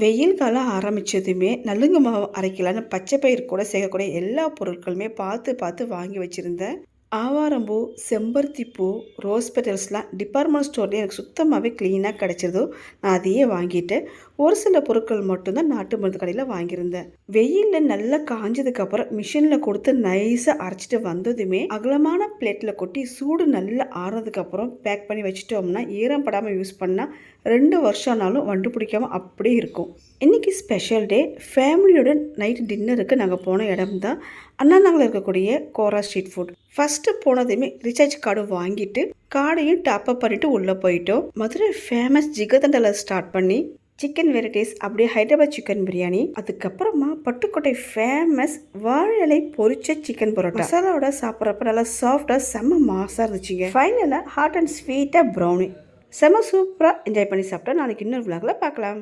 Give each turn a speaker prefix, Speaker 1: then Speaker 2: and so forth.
Speaker 1: வெயில் காலம் ஆரம்பித்ததுமே நலுங்கு மாவு அரைக்கலான்னு பச்சை பயிர் கூட சேர்க்கக்கூடிய எல்லா பொருட்களுமே பார்த்து பார்த்து வாங்கி வச்சுருந்தேன். ஆவாரம்பூ, செம்பருத்திப்பூ, ரோஸ் பெட்டல்ஸ்லாம் டிபார்ட்மெண்ட் ஸ்டோர்லேயே எனக்கு சுத்தமாகவே க்ளீனாக கிடச்சிருதோ. நான் அதையே வாங்கிட்டேன். ஒரு சில பொருட்கள் மட்டும்தான் நாட்டு மருந்து கடையில் வாங்கியிருந்தேன். வெயிலில் நல்லா காஞ்சதுக்கப்புறம் மிஷினில் கொடுத்து நைஸாக அரைச்சிட்டு வந்ததுமே அகலமான பிளேட்டில் கொட்டி சூடு நல்லா ஆறுனதுக்கப்புறம் பேக் பண்ணி வச்சுட்டோம்னா ஈரம் படாமல் யூஸ் பண்ணால் 2 வருஷம்னாலும் வண்டு பிடிக்காமல் அப்படியே இருக்கும். இன்றைக்கி ஸ்பெஷல் டே. ஃபேமிலியோட நைட் டின்னருக்கு நாங்கள் போன இடம் தான் அண்ணா நகரில் இருக்கக்கூடிய கோரா ஸ்ட்ரீட் ஃபுட். ஃபஸ்ட்டு போனதுமே ரீசார்ஜ் கார்டு வாங்கிட்டு கார்டையும் டாப்அப் பண்ணிவிட்டு உள்ளே போயிட்டோம். மதுரை ஃபேமஸ் ஜிகர்தண்டாவில் ஸ்டார்ட் பண்ணி சிக்கன் வெரைட்டிஸ், அப்படியே ஹைதராபாத் சிக்கன் பிரியாணி, அதுக்கப்புறமா பட்டுக்கோட்டை ஃபேமஸ் வாழை இலை பொரிச்ச சிக்கன் பரோட்டா. மசாலாவோட சாப்பிட்றப்ப நல்லா சாஃப்டாக செம்ம மாசாக இருந்துச்சுங்க. ஃபைனலாக ஹாட் அண்ட் ஸ்வீட்டாக ப்ரௌனி. செம்ம சூப்பராக என்ஜாய் பண்ணி சாப்பிட்டா. நாளைக்கு இன்னொரு விலாகில் பார்க்கலாம்.